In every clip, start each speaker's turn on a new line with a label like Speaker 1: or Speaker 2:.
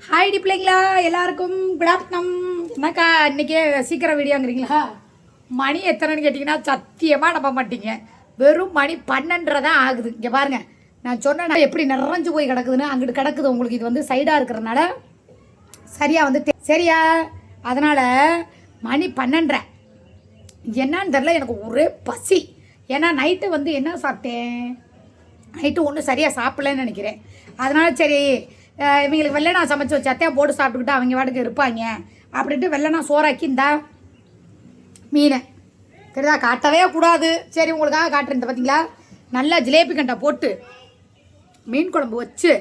Speaker 1: Hi D பிள்ளைங்களா, எல்லாருக்கும் good afternoon. என்னக்கா இன்றைக்கே சீக்கிரம் வீடியோங்கிறீங்களா? மணி எத்தனைன்னு கேட்டிங்கன்னா சத்தியமாக நம்ப மாட்டீங்க. வெறும் மணி 12:30 தான் ஆகுது. இங்கே பாருங்கள், நான் சொன்னேன் எப்படி நிறைஞ்சு போய் கிடக்குதுன்னு. அங்கிட்டு கிடக்குது உங்களுக்கு. இது வந்து சைடாக இருக்கிறதுனால சரியாக வந்து சரியா, அதனால் மணி 12:30. என்னான்னு தெரில, எனக்கு ஒரே பசி. ஏன்னா நைட்டு வந்து என்ன சாப்பிட்டேன், நைட்டு ஒன்றும் சரியாக சாப்பிட்லன்னு நினைக்கிறேன். அதனால் சரி இவங்களுக்கு வெள்ளனா சமைச்சு வச்சு அத்தையா போட்டு சாப்பிட்டுக்கிட்டு அவங்க வாட்டுக்கு இருப்பாங்க அப்படின்ட்டு வெள்ளனா சோறாக்கி இந்தா மீனை தெரியுதா, காட்டவே கூடாது. சரி உங்களுக்காக காட்டுறேன். இந்த பார்த்தீங்களா, நல்லா ஜிலேபி கண்டை போட்டு மீன் குழம்பு வச்சு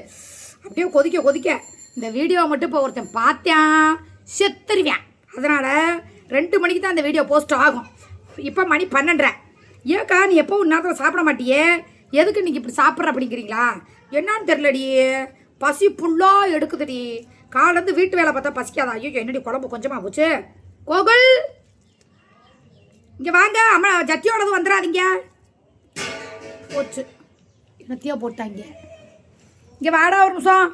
Speaker 1: அப்படியே கொதிக்க கொதிக்க இந்த வீடியோவை மட்டும் இப்போ ஒருத்தன் பார்த்தேன் செத்துருவேன். அதனால் 2 மணிக்கு தான் இந்த வீடியோ போஸ்ட் ஆகும். இப்போ மணி 12:30. ஏக்கா நீ எப்போ நேரத்தில் சாப்பிட மாட்டியே, எதுக்கு இன்றைக்கி இப்படி சாப்பிட்ற அப்படிங்கிறீங்களா? என்னான்னு தெரிலடி, பசி ஃபுல்லாக எடுக்குதுடி. காலேருந்து வீட்டு வேலை பார்த்தா பசிக்காதா? ஐயோ என்னடி குழம்பு கொஞ்சமாக போச்சு. கோகுல் இங்கே வாங்க, அம்மா ஜட்டியோடது வந்துடாதீங்க. போச்சு என்னத்தையோ போட்டாங்க. இங்கே வாடா ஒரு நிமிஷம்.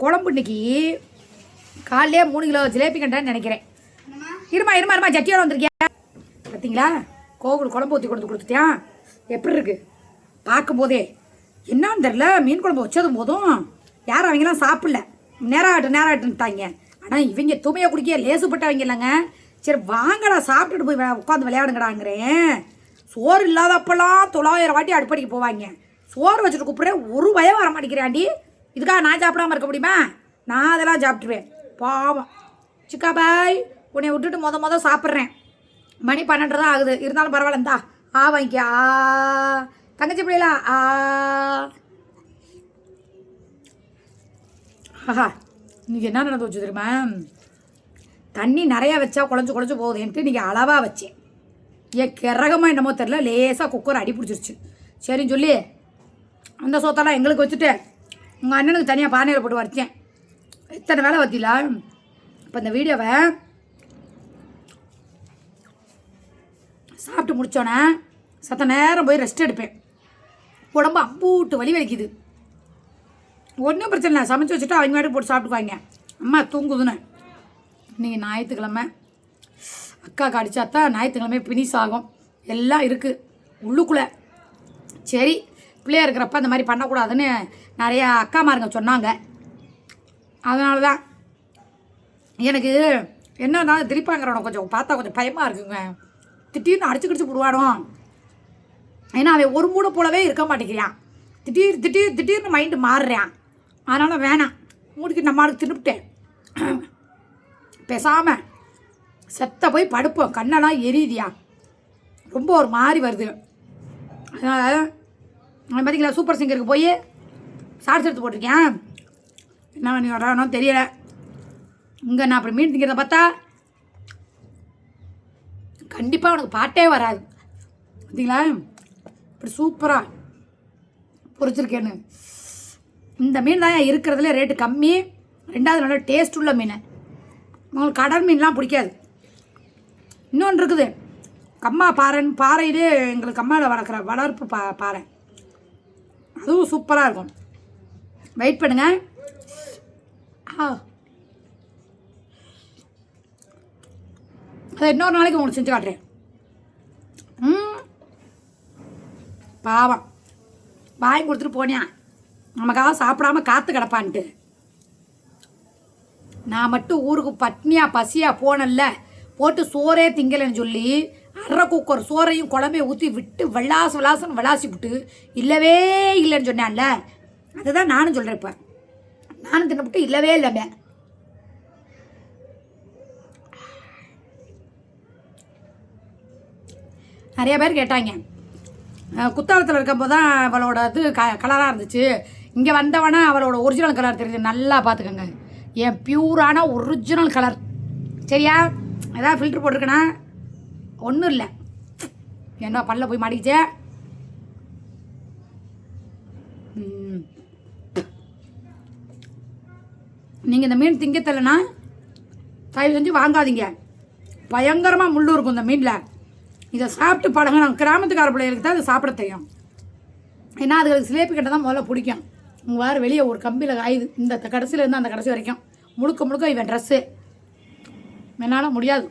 Speaker 1: குழம்பு இன்னைக்கு காலையிலே 3 கிலோ ஜிலேபி கண்டான்னு நினைக்கிறேன். இருமா ஜட்டியோட வந்திருக்கியா பார்த்தீங்களா? கோகுல் குழம்பு ஊற்றி கொடுத்துட்டேன். எப்படி இருக்கு பார்க்கும்போதே? என்னான்னு தெரில, மீன் குழம்பு வச்சதும் போதும் யாரும் அவங்களாம் சாப்பிடல. நேரம் ஆட்டுன்ட்டாங்க. ஆனால் இவங்க துமையை குடிக்க லேசுப்பட்டவங்க இல்லைங்க. சரி வாங்கடா சாப்பிட்டுட்டு போய் உட்காந்து விளையாடுங்கடாங்கிறேன். சோறு இல்லாதப்பெல்லாம் 900 வாட்டி அடுப்படிக்கு போவாங்க. சோறு வச்சுட்டு கூப்பிட்றேன், ஒரு பயம் வர மாட்டேங்கிறாண்டி. இதுக்காக நான் சாப்பிடாமல் இருக்க முடியுமா? நான் அதெல்லாம் சாப்பிட்ருவேன். பாவம் சிக்கா பாய், உன்னை விட்டுட்டு மொதல் சாப்பிட்றேன். மணி 12 தான் ஆகுது. இருந்தாலும் பரவாயில்ல, இந்தா வாங்கிக்கா தங்கச்சி பிள்ளைகளா. ஆஹா இன்றைக்கி என்ன நடந்து வச்சு தெரியுமா? தண்ணி நிறையா வச்சா குழஞ்சு போகுதுன்ட்டு இன்றைக்கி அளவாக வச்சேன். ஏன் கிறகமாக என்னமோ தெரில, லேசாக குக்கர் அடி பிடிச்சிருச்சு. சரின்னு சொல்லி அந்த சோத்தெல்லாம் எங்களுக்கு வச்சுட்டு உங்கள் அண்ணனுக்கு தனியாக பானையில் போட்டு வரைச்சேன். இத்தனை வேலை வத்திலா. இப்போ இந்த வீடியோவை சாப்பிட்டு முடித்தோன்னே சத்த நேரம் போய் ரெஸ்ட் எடுப்பேன். உடம்பு அம்பூட்டு வலி வலிக்குது. ஒன்றும் பிரச்சனை இல்லை, சமைச்சு வச்சுட்டு அவங்க வாட்டி போட்டு சாப்பிட்டுக்குவாங்க. அம்மா தூங்குதுன்னு. இன்றைக்கி ஞாயிற்றுக்கிழமை, அக்காவுக்கு அடித்தாத்தான் ஞாயிற்றுக்கிழமை பினிஷ் ஆகும். எல்லாம் இருக்குது உள்ளுக்குள்ளே. சரி பிள்ளையா இருக்கிறப்ப அந்த மாதிரி பண்ணக்கூடாதுன்னு நிறையா அக்காமாருங்க சொன்னாங்க. அதனால தான் எனக்கு என்னன்னா திருப்பாங்கிறவனை கொஞ்சம் பார்த்தா கொஞ்சம் பயமாக இருக்குங்க. திடீர்னு அடிச்சு விடுவானோ. ஏன்னா அவன் ஒரு மூடை போலவே இருக்க மாட்டேங்கிறான். திடீர்னு மைண்டு மாறுறான். அதனால் வேணாம், மூடிக்கு நம்மளுக்கு தின்னுவிட்டேன். பேசாமல் செத்த போய் படுப்போம். கண்ணெல்லாம் எரியுதியா, ரொம்ப ஒரு மாதிரி வருது. அதனால் பார்த்தீங்களா, சூப்பர் சிங்கருக்கு போய் ஷார்ட்ஸ் எடுத்து போட்டிருக்கேன். என்ன பண்ணி வரானோ தெரியலை. இங்கே நான் அப்படி மீன் திங்கிறத பார்த்தா கண்டிப்பாக உனக்கு பாட்டே வராது. பார்த்தீங்களா இப்படி சூப்பராக பொரிச்சிருக்கேன்னு. இந்த மீன் தான் இருக்கிறதுல ரேட்டு கம்மி. 2வது நல்ல டேஸ்ட் உள்ள மீன். உங்களுக்கு கடல் மீன்லாம் பிடிக்காது. இன்னொன்று இருக்குது, கம்மா பாறையிலே எங்களுக்கு கம்மாவில் வளர்க்குற வளர்ப்பு பாறை. அதுவும் சூப்பராக இருக்கும். வெயிட் பண்ணுங்க. அதை இன்னொரு நாளைக்கு உங்களுக்கு செஞ்சு காட்டுறேன். பாவம் வாங்கி கொடுத்துட்டு போனியா, நமக்காக சாப்பிடாம காற்று கிடப்பான்ட்டு. நான் மட்டும் ஊருக்கு பட்னியாக பசியாக போனல, போட்டு சோறே திங்கலைன்னு சொல்லி அரை குக்கர் சோறையும் குழம்பையும் ஊற்றி விட்டு விளாசம் விளாசி விட்டு இல்லவே இல்லைன்னு சொன்னான்ல, அதுதான் நானும் சொல்கிறேன். இப்போ நானும் தின்னப்பட்டு இல்லவே இல்லைங்க. நிறைய பேர் கேட்டாங்க, குத்தாலத்தில் இருக்கும்போது தான் அவளோட இது கலராக இருந்துச்சு, இங்கே வந்தவனா அவளோட ஒரிஜினல் கலர் தெரியுது. நல்லா பார்த்துக்கோங்க, என் பியூரான ஒரிஜினல் கலர். சரியா? ஏதாவது ஃபில்ட்ரு போட்டிருக்கேனா? ஒன்றும் இல்லை. என்ன பல்ல போய் மாட்டிக்கிச்சே. நீங்கள் இந்த மீன் திங்க தெரியலனா தயவு செஞ்சு வாங்காதீங்க. பயங்கரமாக முள் இருக்கும் இந்த மீனில். இதை சாப்பிட்டு பழங்க. நம்ம கிராமத்துக்கார பிள்ளைகளுக்கு தான் இதை சாப்பிட தெரியும். ஏன்னா அதுகளுக்கு சிலேபி கட்டை தான் முதல்ல பிடிக்கும். இங்கே வேறு வெளியே ஒரு கம்பியில் காயுது, இந்த கடைசியில் இருந்து அந்த கடைசி வரைக்கும் முழுக்க முழுக்க இவன் ட்ரெஸ்ஸு. என்னால் முடியாது.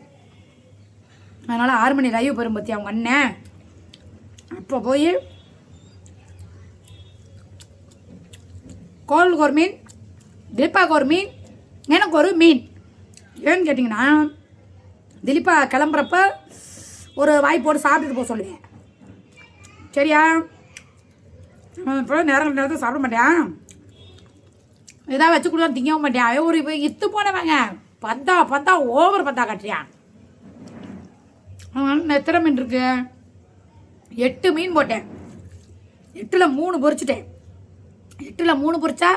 Speaker 1: அதனால் 6 மணி லைவ் போயிடும் பற்றி அவங்க அண்ணன். அப்போ போய் கோலுக்கு ஒரு மீன், திலீப்பாவுக்கு ஒரு மீன், எனக்கு ஒரு மீன். ஏன்னு கேட்டிங்கன்னா திலீப்பா கிளம்புறப்ப ஒரு வாய் போட்டு சாப்பிட்டுட்டு போக சொல்லுவேன். சரியா? இப்போ நேரத்தில் சாப்பிட மாட்டேன், ஏதாவது வச்சு கொடுத்தா திங்கவும் மாட்டேன். ஒரு இப்போ இத்து போனவங்க பந்தா ஓவர் பந்தா கட்டுறியான். எத்தனை மீன் இருக்கு? 8 மீன் போட்டேன். 8ல் 3 பொரிச்சிட்டேன். 8ல் 3 பொரிச்சா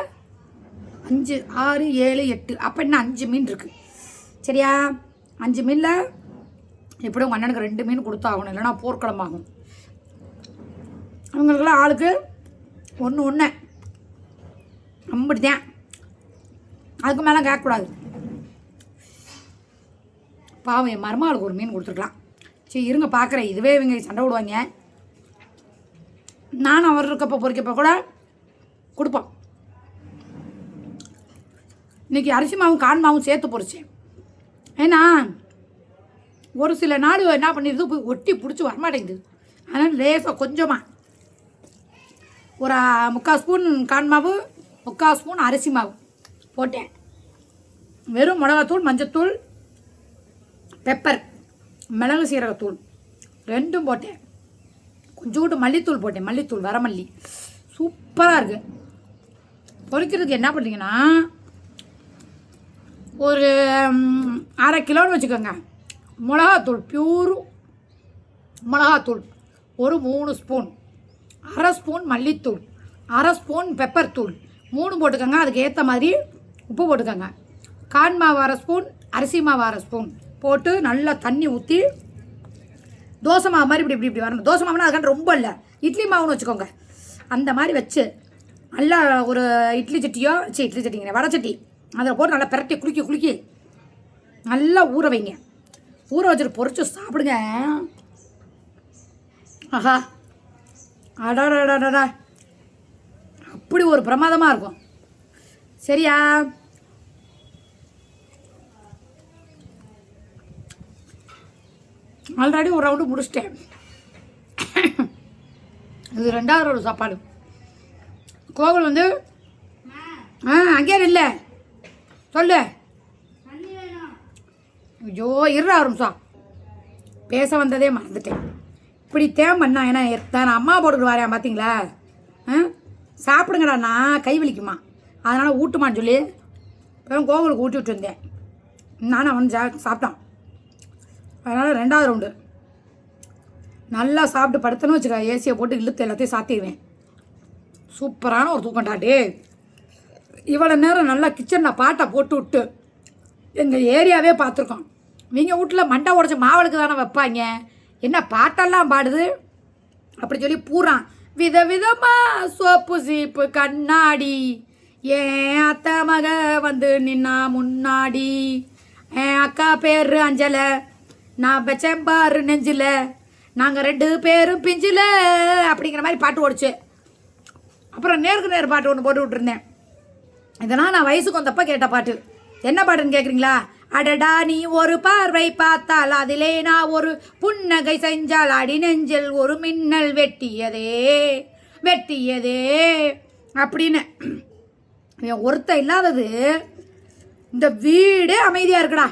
Speaker 1: 5, 6, 7, 8. அப்போ என்ன 5 மீன் இருக்குது. சரியா? 5 மீனில் எப்படியும் உங்கள் அண்ணனுக்கு 2 மீன் கொடுத்தாகணும், இல்லைனா போர்க்குழம்பாகும். அவங்களுக்கெல்லாம் ஆளுக்கு 1 அப்படித்தான். அதுக்கு மேலே கேட்கக்கூடாது. பாவம் என் மருமகளுக்கு ஒரு மீன் கொடுத்துருக்கலாம். சரி இருங்க பார்க்குறேன். இதுவே இவங்க சண்டை விடுவாங்க. நானும் அவர் இருக்கப்போ பொறிக்கப்போ கூட கொடுப்போம். இன்றைக்கி அரிசி மாவும் கான் மாவும் சேர்த்து பொறிச்சேன். ஏன்னா ஒரு சில நாள் என்ன பண்ணிடுது, போய் ஒட்டி பிடிச்சி வரமாட்டேங்குது. அதனால் லேசாக கொஞ்சமாக ஒரு 3/4 ஸ்பூன் கான் மாவு, 3/4 ஸ்பூன் அரிசி மாவு போட்டேன். வெறும் மிளகாத்தூள், மஞ்சத்தூள், பெப்பர், மிளகு சீரகத்தூள் 2 போட்டேன். கொஞ்சோண்டு மல்லித்தூள் போட்டேன். மல்லித்தூள், வரமல்லி. சூப்பராக இருக்குது. பொரிக்கிறதுக்கு என்ன பண்ணுறீங்கன்னா ஒரு 1/2 கிலோன்னு வச்சுக்கோங்க. மிளகாத்தூள், பியூர் மிளகாத்தூள் ஒரு 3 ஸ்பூன், 1/2 ஸ்பூன் மல்லித்தூள், 1/2 ஸ்பூன் பெப்பர் தூள் 3 போட்டுக்கோங்க. அதுக்கு ஏற்ற மாதிரி உப்பு போட்டுக்கோங்க. கான் மாவு 1/2 ஸ்பூன், அரிசி மாவு 1/2 ஸ்பூன் போட்டு நல்லா தண்ணி ஊற்றி தோசை மாவு மாதிரி இப்படி இப்படி இப்படி வரணும். தோசை மாவுனா அதுக்கான ரொம்ப இல்லை, இட்லி மாவுன்னு வச்சுக்கோங்க. அந்த மாதிரி வச்சு நல்லா ஒரு இட்லி சட்டிங்கிற வடை சட்டி அதில் போட்டு நல்லா பிரட்டி குலுக்கி நல்லா ஊற வைங்க. ஊற வச்சுட்டு பொரிச்சு சாப்பிடுங்க. ஆஹா, அடாடாடாடா, அப்படி ஒரு பிரமாதமாக இருக்கும். சரியா? ஆல்ரெடி ஒரு ரவுண்டு முடிச்சிட்டேன். இது 2வது ரவுண்டு சாப்பாடு. கோவில் வந்து அங்கே இல்லை சொல்லு. ஐயோ இருறா ஒரு நிமிஷம், பேச வந்ததே மறந்துட்டேன். இப்படி தேம்பண்ணா ஏன்னா நான் அம்மா போட்டுக்கிட்டு வரேன் பார்த்தீங்களா? சாப்பிடுங்கடா, நான் கை வலிக்குமா, அதனால் ஊட்டுமான்னு சொல்லி அப்புறம் கோவிலுக்கு ஊட்டி விட்டு வந்தேன். நானும் அவன் சாப்பிட்டான். அதனால் 2வது ரவுண்டு நல்லா சாப்பிட்டு படுத்தணும் வச்சுக்கா, ஏசியை போட்டு இழுத்து எல்லாத்தையும் சாத்திடுவேன். சூப்பரான ஒரு தூக்கண்டாட்டே. இவ்வளோ நேரம் நல்லா கிச்சனில் பாட்டை போட்டு விட்டு எங்கள் ஏரியாவே பார்த்துருக்கோம். நீங்கள் வீட்டில் மண்டை உடச்சி மாவளுக்கு தானே வைப்பாங்க, என்ன பாட்டெல்லாம் பாடுது அப்படி சொல்லி பூரான் விதவிதமாக சோப்பு சீப்பு கண்ணாடி, ஏன் அத்தை மக வந்து நின்னா முன்னாடி, என் அக்கா பேர் அஞ்சலை, நான் பெச்சம்பாரு நெஞ்சில், நாங்கள் 2 பேரும் பிஞ்சில் அப்படிங்கிற மாதிரி பாட்டு ஓடிச்சு. அப்புறம் நேருக்கு நேர் பாட்டு ஒன்று போட்டு விட்டுருந்தேன். இதெல்லாம் நான் வயசுக்கு வந்தப்போ கேட்ட பாட்டு. என்ன பாட்டுன்னு கேட்குறீங்களா? அடடா நீ ஒரு பார்வை பார்த்தால் அதிலே நான் ஒரு புன்னகை செஞ்சால் அடி நெஞ்சில் ஒரு மின்னல் வெட்டியதே அப்படின்னு. ஒருத்த இல்லாதது இந்த வீடே அமைதியாக இருக்குடா.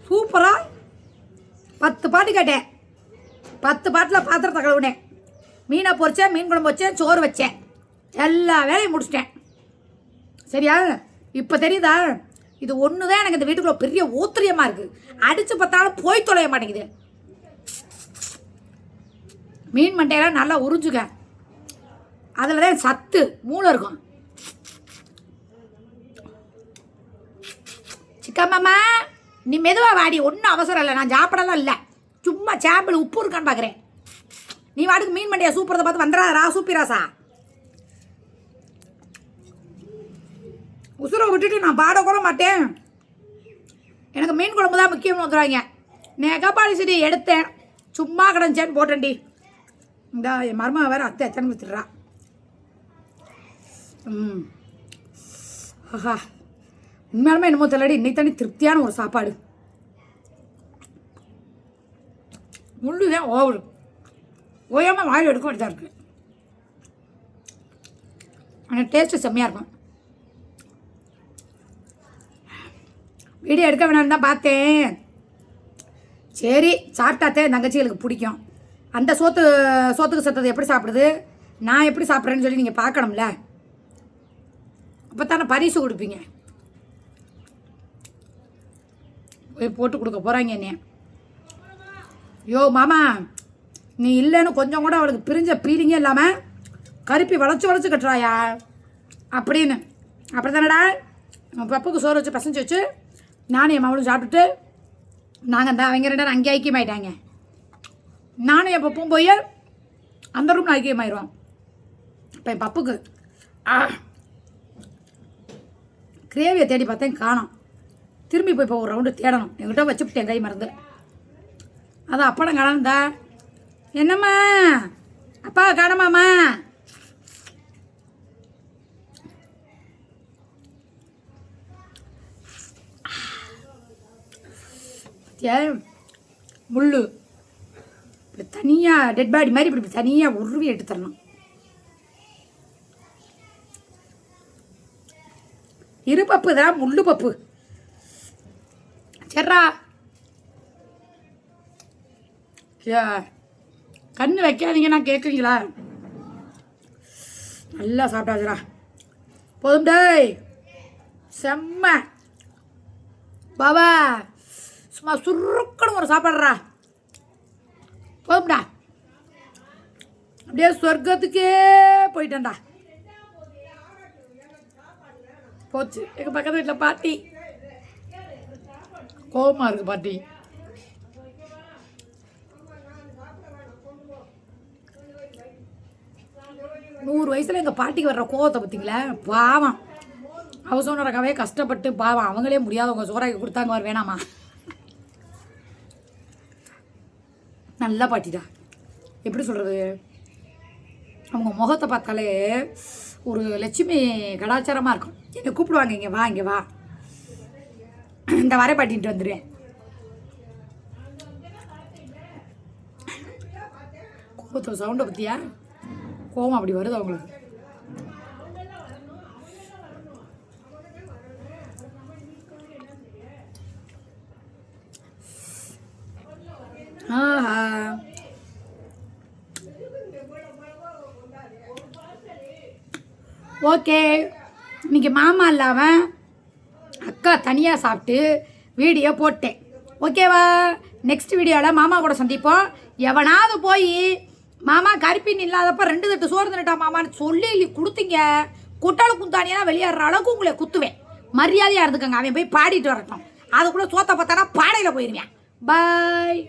Speaker 1: சூப்பராக 10 பாட்டு கேட்டேன். 10 பாட்டில் பாத்திரத்தை கழுவுனேன், மீனை பொரிச்சேன், மீன் குழம்பு வச்சேன், சோறு வச்சேன், எல்லா வேலையும் முடிச்சிட்டேன். சரியா? இப்போ தெரியுதா? இது ஒன்று தான் எனக்கு இந்த வீட்டுக்குள்ள பெரிய ஊத்திரியமாக இருக்குது. அடித்து பார்த்தாலும் போய் தொலைய மாட்டேங்குது. மீன் மண்டையெல்லாம் நல்லா உறிஞ்சுக்க, அதில் தான் சத்து மூளை இருக்கும். சிக்கம்மாம்மா நீ மெதுவாக வாடி, ஒன்றும் அவசரம் இல்லை, நான் சாப்பிடலாம் இல்லை, சும்மா சாம்பிள் உப்பு இருக்கான்னு பார்க்குறேன். நீ வாட்டுக்கு மீன் மண்டையை சூப்பரத்தை பார்த்து வந்துடாதா சூப்பிராசா. உசுரை விட்டுட்டு நான் பாடக்கூட மாட்டேன். எனக்கு மீன் குழம்பு தான் முக்கியம்னு வந்துடுவாங்க. நெகப்பாடி செடி எடுத்தேன், சும்மா கிடஞ்சேன்னு போட்டேன்டி. இந்த என் மருமக வேறு அத்தை வித்துடுறா. ஆஹா, உண்மையாலுமே என்னமோ தெரியலடி, இன்னைக்கு தாண்டி திருப்தியான ஒரு சாப்பாடு. முள்ளுதான் ஓவர் ஓயாமல் வாயில் எடுக்க வேண்டியதாக இருக்குது. ஆனால் டேஸ்ட்டு செம்மையாக இருக்கும். வீடியோ எடுக்க வேணாம்னு தான் பார்த்தேன். சரி, சாப்பிட்டாத்தே தங்கச்சிகளுக்கு பிடிக்கும். அந்த சோத்துக்கு சத்தது எப்படி சாப்பிடுது, நான் எப்படி சாப்பிட்றேன்னு சொல்லி நீங்கள் பார்க்கணும்ல. அப்போ தானே பரிசு கொடுப்பீங்க. போய் போட்டு கொடுக்க போகிறாங்க என்னைய. யோ மாமா, நீ இல்லைன்னு கொஞ்சம் கூட அவளுக்கு பிரிஞ்ச பீலிங்கே இல்லாமல் கருப்பி வளைச்சி கட்டுறாயா அப்படின்னு. அப்படி தானடா பப்புக்கு சோறு வச்சு பசஞ்சு வச்சு நானும் என் மகளும் சாப்பிட்டுட்டு நாங்கள் அந்த அவங்க 2 பேரும் அங்கே ஐக்கியமாயிட்டாங்க. நானும் என் பப்பும் போய் அந்த ரூமில் ஐக்கியமாயிடுவோம். இப்போ என் பப்புக்கு கிரேவியை தேடி பார்த்தேன், காணோம். திரும்பி போய் இப்போ ஒரு ரவுண்டு தேடணும். என்கிட்ட வச்சுவிட்டேன் கை மறந்து. அதான் அப்படம் காணாந்தா. என்னம்மா அப்பா காணமாம்மா? முள்ளு இப்படி தனியாக டெட் பாடி மாதிரி இப்படி தனியாக உருவி எடுத்து தரணும். இரு பப்பு, இதெல்லாம் முள்ளு பப்பு. சரிடா, கண்ணு வைக்காதீங்கன்னா கேட்குறீங்களா? நல்லா சாப்பிட்டாச்சுடா, போதும் டேய். செம்ம பாபா, சும்மா சுருக்கணும் ஒரு சாப்பாடுறா. போதும்டா, அப்படியே சொர்க்கத்துக்கே போயிட்டேன்டா. போச்சு. எங்கள் பக்கத்து வீட்டில் பாட்டி கோபமாக இருக்குது. பாட்டி 100 வயசில் எங்கள் பாட்டிக்கு வர்ற கோவத்தை பார்த்தீங்களா? பாவம், ஹவுஸ் ஓனருக்காகவே கஷ்டப்பட்டு பாவம் அவங்களே முடியாதவங்க சோறாக்கி கொடுத்தாங்க. வர வேணாமா? நல்லா பாட்டிடா. எப்படி சொல்கிறது, அவங்க முகத்தை பார்த்தாலே ஒரு லட்சுமி கலாச்சாரமாக இருக்கும். என்னை கூப்பிடுவாங்க, இங்கே வா இங்கே வா, இந்த வரை பாட்டின்ட்டு வந்துடுவேன். கோபத்தை சவுண்டை பற்றியா? கோவம் அப்படி வருது அவங்களுக்கு. ஆஹா, ஓகே. இன்னைக்கு மாமா இல்லாமல் அக்கா தனியாக சாப்பிட்டு வீடியோ போட்டேன். ஓகேவா? நெக்ஸ்ட் வீடியோவில் மாமா கூட சந்திப்போம். எவனாவது போய் மாமா கருப்பின் இல்லாதப்ப 2 தட்டு சோறு தின்னுட்டா மாமான்னு சொல்லி கொடுத்தீங்க, குட்டாளு குந்தானியா வெளியேற அளவுக்கு உங்களை குத்துவேன். மரியாதையாக இருந்துக்கங்க. அவன் போய் பாடிட்டு வரட்டும். அதுக்குள்ளே சோத்தை பார்த்தானா பாடையில் போயிடுவேன். பாய்.